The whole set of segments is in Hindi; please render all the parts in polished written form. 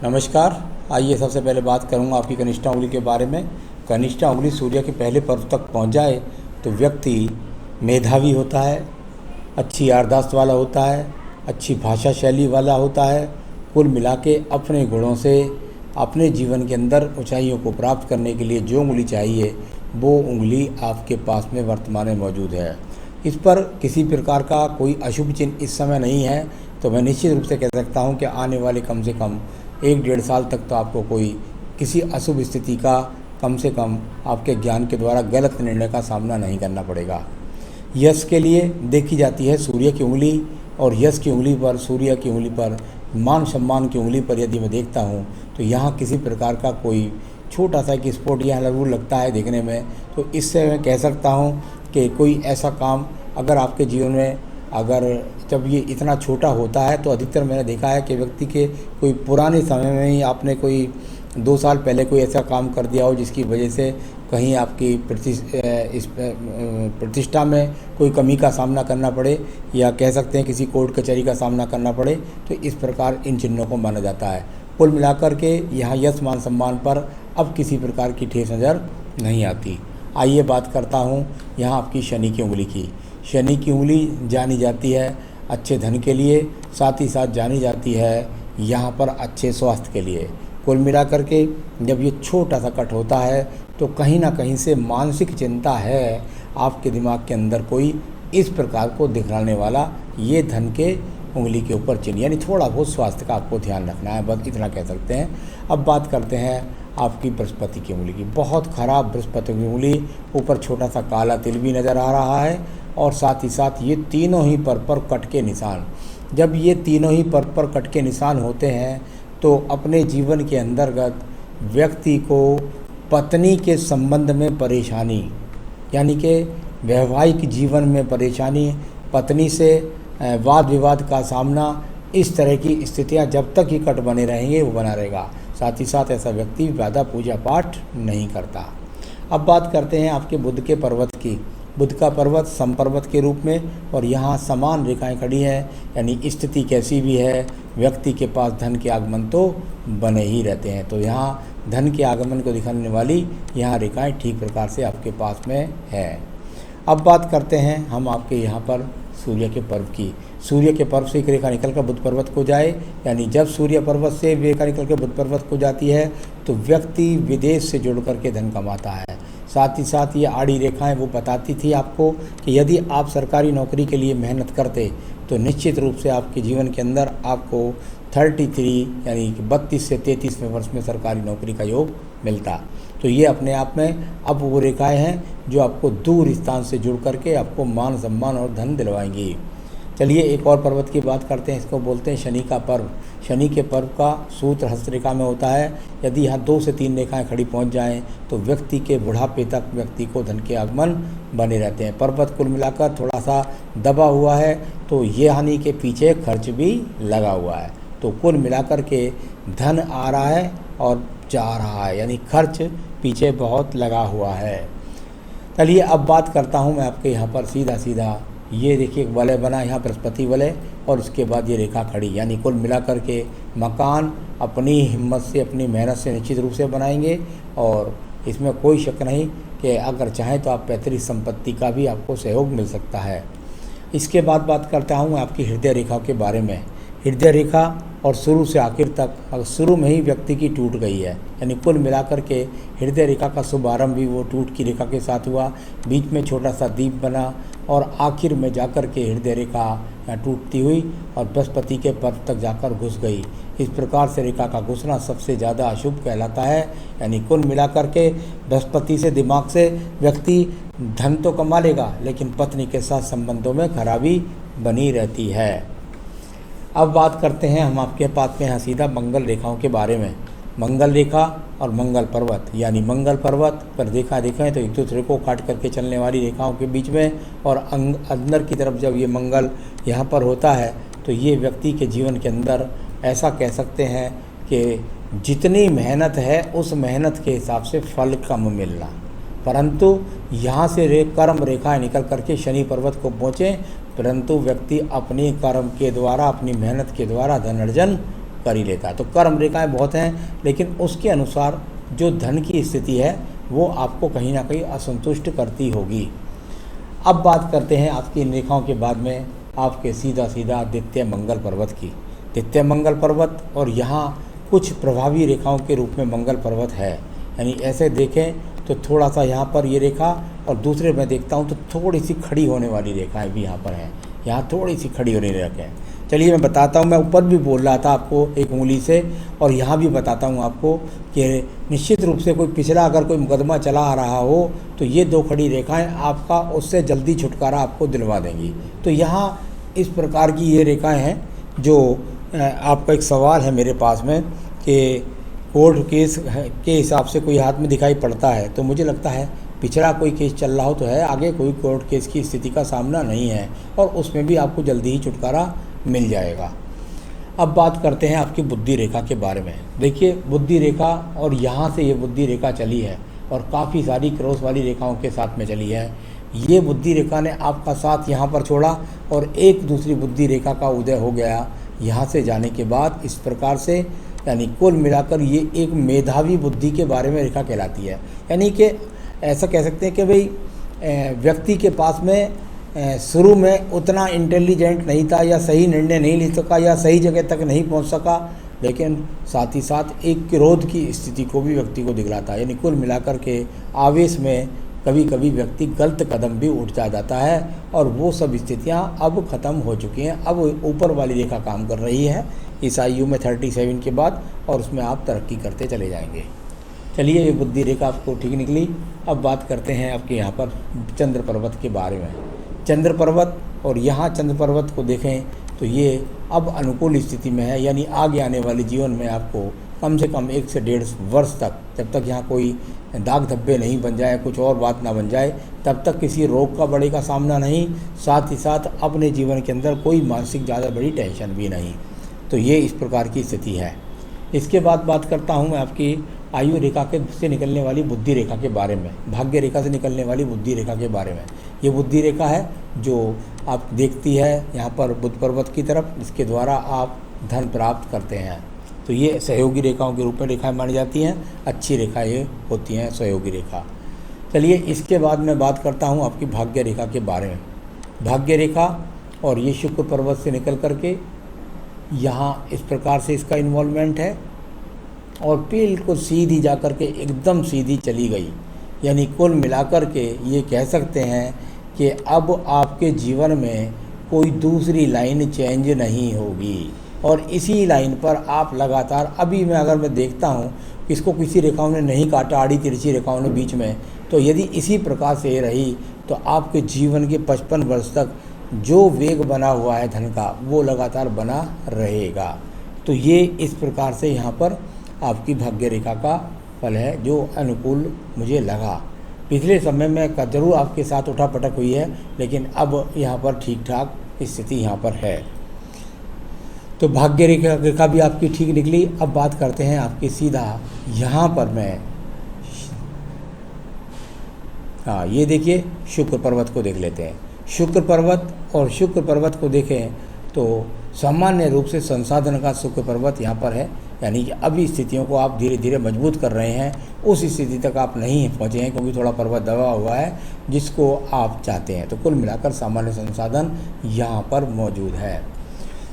नमस्कार। आइए सबसे पहले बात करूंगा आपकी कनिष्ठा उंगली के बारे में। कनिष्ठा उंगली सूर्य के पहले पर्व तक पहुंच जाए तो व्यक्ति मेधावी होता है, अच्छी याददाश्त वाला होता है, अच्छी भाषा शैली वाला होता है। कुल मिला के अपने गुणों से अपने जीवन के अंदर ऊंचाइयों को प्राप्त करने के लिए जो उंगली चाहिए वो उंगली आपके पास में वर्तमान में मौजूद है। इस पर किसी प्रकार का कोई अशुभ चिन्ह इस समय नहीं है, तो मैं निश्चित रूप से कह सकता हूं कि आने वाले कम से कम 1-1.5 साल तक तो आपको कोई किसी अशुभ स्थिति का कम से कम आपके ज्ञान के द्वारा गलत निर्णय का सामना नहीं करना पड़ेगा। यश के लिए देखी जाती है सूर्य की उंगली, और यश की उंगली पर, सूर्य की उंगली पर, मान सम्मान की उंगली पर यदि मैं देखता हूँ तो यहाँ किसी प्रकार का कोई छोटा सा कि स्पॉट यहाँ ज़रूर लगता है देखने में। तो इससे मैं कह सकता हूँ कि कोई ऐसा काम अगर आपके जीवन में अगर जब ये इतना छोटा होता है तो अधिकतर मैंने देखा है कि व्यक्ति के कोई पुराने समय में ही आपने कोई 2 साल पहले कोई ऐसा काम कर दिया हो जिसकी वजह से कहीं आपकी प्रतिष्ठा में कोई कमी का सामना करना पड़े, या कह सकते हैं किसी कोर्ट कचहरी का सामना करना पड़े। तो इस प्रकार इन चिन्हों को माना जाता है। कुल मिलाकर के यहाँ यश मान सम्मान पर अब किसी प्रकार की ठेस नज़र नहीं आती। आइए बात करता हूँ यहाँ आपकी शनि की उंगली की। शनि की उंगली जानी जाती है अच्छे धन के लिए, साथ ही साथ जानी जाती है यहाँ पर अच्छे स्वास्थ्य के लिए। कुल मिलाकर के जब ये छोटा सा कट होता है तो कहीं ना कहीं से मानसिक चिंता है आपके दिमाग के अंदर कोई इस प्रकार को दिखलाने वाला, ये धन के उंगली के ऊपर चिन्ह, यानी थोड़ा बहुत स्वास्थ्य का आपको ध्यान रखना है, बस इतना कह सकते हैं। अब बात करते हैं आपकी बृहस्पति की उंगली की। बहुत ख़राब बृहस्पति की उंगली, ऊपर छोटा सा काला तिल भी नज़र आ रहा है, और साथ ही साथ ये तीनों ही पर कट के निशान। जब ये तीनों ही पर कट के निशान होते हैं तो अपने जीवन के अंतर्गत व्यक्ति को पत्नी के संबंध में परेशानी, यानी कि वैवाहिक जीवन में परेशानी, पत्नी से वाद विवाद का सामना, इस तरह की स्थितियां जब तक ये कट बने रहेंगे वो बना रहेगा। साथ ही साथ ऐसा व्यक्ति ज़्यादा पूजा पाठ नहीं करता। अब बात करते हैं आपके बुध के पर्वत की। बुध का पर्वत समपर्वत के रूप में, और यहाँ समान रेखाएं खड़ी हैं, यानी स्थिति कैसी भी है व्यक्ति के पास धन के आगमन तो बने ही रहते हैं। तो यहाँ धन के आगमन को दिखाने वाली यहाँ रेखाएं ठीक प्रकार से आपके पास में है। अब बात करते हैं हम आपके यहाँ पर सूर्य के पर्व की। सूर्य के पर्व से एक रेखा निकल कर बुध पर्वत को जाए, यानी जब सूर्य पर्वत से रेखा निकल कर बुध पर्वत को जाती है तो व्यक्ति विदेश से जुड़ करके धन कमाता है। साथ ही साथ ये आड़ी रेखाएं वो बताती थी आपको कि यदि आप सरकारी नौकरी के लिए मेहनत करते तो निश्चित रूप से आपके जीवन के अंदर आपको 33 यानी कि 32 से 33वें वर्ष में सरकारी नौकरी का योग मिलता। तो ये अपने आप में अब वो रेखाएं हैं जो आपको दूर स्थान से जुड़ करके आपको मान सम्मान और धन दिलवाएंगी। चलिए एक और पर्वत की बात करते हैं, इसको बोलते हैं शनि का पर्व। शनि के पर्व का सूत्र हस्तरेखा में होता है। यदि यहाँ 2 से 3 रेखाएं खड़ी पहुँच जाएं तो व्यक्ति के बुढ़ापे तक व्यक्ति को धन के आगमन बने रहते हैं। पर्वत कुल मिलाकर थोड़ा सा दबा हुआ है तो ये हानि के पीछे खर्च भी लगा हुआ है। तो कुल मिलाकर के धन आ रहा है और जा रहा है, यानी खर्च पीछे बहुत लगा हुआ है। चलिए अब बात करता हूँ मैं आपके यहाँ पर सीधा ये देखिए एक वलय बना यहाँ बृहस्पति वलय, और उसके बाद ये रेखा खड़ी, यानी कुल मिलाकर के मकान अपनी हिम्मत से अपनी मेहनत से निश्चित रूप से बनाएंगे, और इसमें कोई शक नहीं कि अगर चाहें तो आप पैतृक संपत्ति का भी आपको सहयोग मिल सकता है। इसके बाद बात करता हूँ आपकी हृदय रेखा के बारे में। हृदय रेखा और शुरू से आखिर तक, अगर शुरू में ही व्यक्ति की टूट गई है, यानी कुल मिलाकर के हृदय रेखा का शुभारंभ भी वो टूट की रेखा के साथ हुआ, बीच में छोटा सा दीप बना, और आखिर में जाकर के हृदय रेखा यहाँ टूटती हुई और बृहस्पति के पर्व तक जाकर घुस गई। इस प्रकार से रेखा का घुसना सबसे ज़्यादा अशुभ कहलाता है। यानी कुल मिलाकर के बृहस्पति से दिमाग से व्यक्ति धन तो कमा लेगा, लेकिन पत्नी के साथ संबंधों में खराबी बनी रहती है। अब बात करते हैं हम आपके पास में यहाँ सीधा मंगल रेखाओं के बारे में। मंगल रेखा और मंगल पर्वत, यानी मंगल पर्वत पर देखें तो एक दूसरे को काट करके चलने वाली रेखाओं के बीच में, और अंदर की तरफ जब ये मंगल यहाँ पर होता है तो ये व्यक्ति के जीवन के अंदर ऐसा कह सकते हैं कि जितनी मेहनत है उस मेहनत के हिसाब से फल कम मिलना, परंतु यहाँ से कर्म रेखाएं निकल करके शनि पर्वत को पहुँचे, परंतु व्यक्ति अपने कर्म के द्वारा अपनी मेहनत के द्वारा धन अर्जन कर ही लेता है। तो कर्म रेखाएं बहुत हैं, लेकिन उसके अनुसार जो धन की स्थिति है वो आपको कहीं ना कहीं असंतुष्ट करती होगी। अब बात करते हैं आपकी इन रेखाओं के बाद में आपके सीधा सीधा द्वितीय मंगल पर्वत की। द्वितीय मंगल पर्वत, और यहाँ कुछ प्रभावी रेखाओं के रूप में मंगल पर्वत है, यानी ऐसे देखें तो थोड़ा सा यहाँ पर ये रेखा, और दूसरे में देखता हूँ तो थोड़ी सी खड़ी होने वाली रेखाएं भी यहाँ पर हैं, यहाँ थोड़ी सी खड़ी होने रेखाएं। चलिए मैं बताता हूँ, मैं ऊपर भी बोल रहा था आपको एक उंगली से, और यहाँ भी बताता हूँ आपको कि निश्चित रूप से कोई पिछला अगर कोई मुकदमा चला आ रहा हो तो ये दो खड़ी रेखाएं आपका उससे जल्दी छुटकारा आपको दिलवा देंगी। तो यहाँ इस प्रकार की ये रेखाएं हैं। जो आपका एक सवाल है मेरे पास में कि कोर्ट केस के हिसाब से कोई हाथ में दिखाई पड़ता है, तो मुझे लगता है पिछड़ा कोई केस चल रहा हो तो है, आगे कोई कोर्ट केस की स्थिति का सामना नहीं है, और उसमें भी आपको जल्दी ही छुटकारा मिल जाएगा। अब बात करते हैं आपकी बुद्धि रेखा के बारे में। देखिए बुद्धि रेखा, और यहाँ से ये बुद्धि रेखा चली है और काफ़ी सारी क्रॉस वाली रेखाओं के साथ में चली है। ये बुद्धि रेखा ने आपका साथ यहाँ पर छोड़ा और एक दूसरी बुद्धि रेखा का उदय हो गया यहाँ से जाने के बाद। इस प्रकार से यानी कुल मिलाकर ये एक मेधावी बुद्धि के बारे में रेखा कहलाती है। यानी कि ऐसा कह सकते हैं कि भाई व्यक्ति के पास में शुरू में उतना इंटेलिजेंट नहीं था, या सही निर्णय नहीं ले सका, या सही जगह तक नहीं पहुंच सका, लेकिन साथ ही साथ एक क्रोध की स्थिति को भी व्यक्ति को दिखलाता है। यानी कुल मिलाकर के आवेश में कभी कभी व्यक्ति गलत कदम भी उठ जाता है, और वो सब स्थितियां अब ख़त्म हो चुकी हैं। अब ऊपर वाली रेखा काम कर रही है इस आयु में 37 के बाद, और उसमें आप तरक्की करते चले जाएंगे। चलिए ये बुद्धि रेखा आपको ठीक निकली। अब बात करते हैं आपके यहाँ पर चंद्र पर्वत के बारे में। चंद्र पर्वत, और यहाँ चंद्र पर्वत को देखें तो ये अब अनुकूल स्थिति में है, यानी आगे आने वाले जीवन में आपको कम से कम 1 से 1.5 वर्ष तक, जब तक यहाँ कोई दाग धब्बे नहीं बन जाए, कुछ और बात ना बन जाए, तब तक किसी रोग का बड़े का सामना नहीं, साथ ही साथ अपने जीवन के अंदर कोई मानसिक ज़्यादा बड़ी टेंशन भी नहीं। तो ये इस प्रकार की स्थिति है। इसके बाद बात करता हूँ मैं आपकी आयु रेखा के से निकलने वाली बुद्धि रेखा के बारे में, भाग्य रेखा से निकलने वाली बुद्धि रेखा के बारे में। ये बुद्धि रेखा है जो आप देखती है यहाँ पर बुध पर्वत की तरफ, जिसके द्वारा आप धन प्राप्त करते हैं। तो ये सहयोगी रेखाओं के रूप में रेखाएं मानी जाती हैं, अच्छी रेखा ये होती हैं सहयोगी रेखा। चलिए इसके बाद मैं बात करता हूँ आपकी भाग्य रेखा के बारे में। भाग्य रेखा, और ये शुक्र पर्वत से निकल करके यहाँ इस प्रकार से इसका इन्वॉल्वमेंट है, और बिल्कुल सीधी जा कर के एकदम सीधी चली गई। यानी कुल मिलाकर के ये कह सकते हैं कि अब आपके जीवन में कोई दूसरी लाइन चेंज नहीं होगी, और इसी लाइन पर आप लगातार, अभी मैं अगर मैं देखता हूँ इसको किसी रेखाओं ने नहीं काटा, आड़ी तिरछी रेखाओं ने बीच में, तो यदि इसी प्रकार से ये रही तो आपके जीवन के 55 वर्ष तक जो वेग बना हुआ है धन का, वो लगातार बना रहेगा। तो ये इस प्रकार से यहाँ पर आपकी भाग्य रेखा का फल है जो अनुकूल मुझे लगा। पिछले समय में ज़रूर आपके साथ उठापटक हुई है, लेकिन अब यहाँ पर ठीक ठाक स्थिति यहाँ पर है। तो भाग्य रेखा भी आपकी ठीक निकली। अब बात करते हैं आपकी सीधा यहाँ पर मैं, हाँ ये देखिए शुक्र पर्वत को देख लेते हैं। शुक्र पर्वत, और शुक्र पर्वत को देखें तो सामान्य रूप से संसाधन का शुक्र पर्वत यहाँ पर है, यानी कि अभी स्थितियों को आप धीरे धीरे मजबूत कर रहे हैं। उस स्थिति तक आप नहीं पहुँचे हैं क्योंकि थोड़ा पर्वत दबा हुआ है जिसको आप चाहते हैं। तो कुल मिलाकर सामान्य संसाधन यहाँ पर मौजूद है।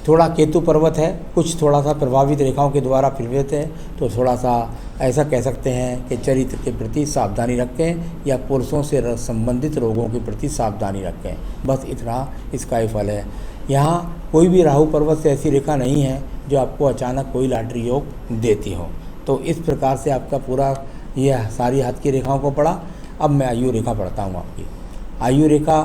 थोड़ा केतु पर्वत है, कुछ थोड़ा सा प्रभावित रेखाओं के द्वारा प्रभावित है, तो थोड़ा सा ऐसा कह सकते हैं कि चरित्र के प्रति सावधानी रखें, या पुरुषों से संबंधित रोगों के प्रति सावधानी रखें। बस इतना इसका ही फल है। यहाँ कोई भी राहु पर्वत से ऐसी रेखा नहीं है जो आपको अचानक कोई लॉटरी योग देती हो। तो इस प्रकार से आपका पूरा यह सारी हाथ की रेखाओं को पढ़ा। अब मैं आयु रेखा पढ़ता हूँ आपकी। आयु रेखा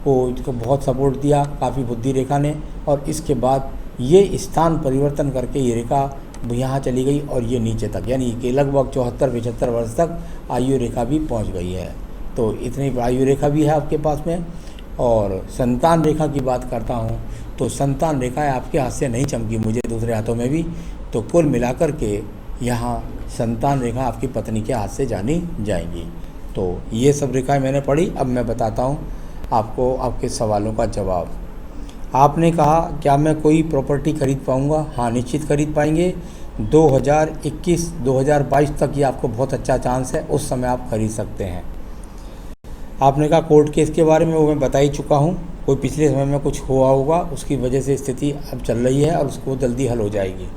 को इसको बहुत सपोर्ट दिया काफ़ी बुद्धि रेखा ने, और इसके बाद ये स्थान परिवर्तन करके ये रेखा यहाँ चली गई और ये नीचे तक, यानी कि लगभग 74-75 वर्ष तक आयु रेखा भी पहुँच गई है। तो इतनी आयु रेखा भी है आपके पास में। और संतान रेखा की बात करता हूँ तो संतान रेखाएं आपके हाथ से नहीं चमकी, मुझे दूसरे हाथों में भी। तो कुल मिलाकर के यहाँ संतान रेखा आपकी पत्नी के हाथ से जानी जाएंगी। तो ये सब रेखाएं मैंने पढ़ी। अब मैं बताता हूँ आपको आपके सवालों का जवाब। आपने कहा क्या मैं कोई प्रॉपर्टी खरीद पाऊंगा? हाँ, निश्चित खरीद पाएंगे। 2021-2022 तक ये आपको बहुत अच्छा चांस है, उस समय आप खरीद सकते हैं। आपने कहा कोर्ट केस के बारे में, वो मैं बता ही चुका हूँ। कोई पिछले समय में कुछ हुआ होगा, उसकी वजह से स्थिति अब चल रही है और उसको जल्दी हल हो जाएगी।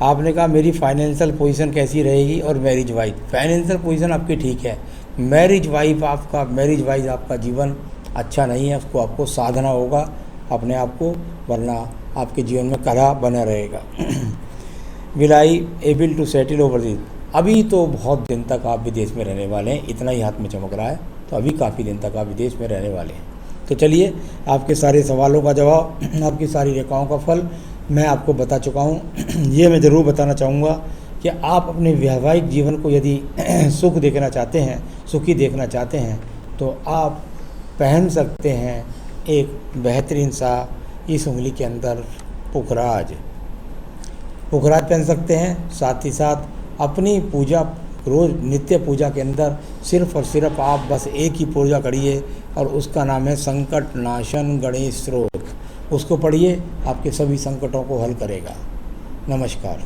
आपने कहा मेरी फाइनेंशियल पोजीशन कैसी रहेगी और मैरिज वाइज। फाइनेंशियल पोजीशन आपकी ठीक है, मैरिज वाइज आपका जीवन अच्छा नहीं है, उसको आपको साधना होगा अपने आप को, वरना आपके जीवन में कला बना रहेगा। Will I able to settle overseas. अभी तो बहुत दिन तक आप विदेश में रहने वाले हैं, इतना ही हाथ में चमक रहा है, तो अभी काफ़ी दिन तक आप विदेश में रहने वाले हैं। तो चलिए, आपके सारे सवालों का जवाब, आपकी सारी रेखाओं का फल मैं आपको बता चुका हूँ। ये मैं ज़रूर बताना चाहूँगा कि आप अपने वैवाहिक जीवन को यदि सुखी देखना चाहते हैं तो आप पहन सकते हैं एक बेहतरीन सा इस उंगली के अंदर पुखराज पहन सकते हैं। साथ ही साथ अपनी पूजा, रोज़ नित्य पूजा के अंदर सिर्फ और सिर्फ आप बस एक ही पूजा करिए और उसका नाम है संकट नाशन गणेश स्रोत। उसको पढ़िए, आपके सभी संकटों को हल करेगा। नमस्कार।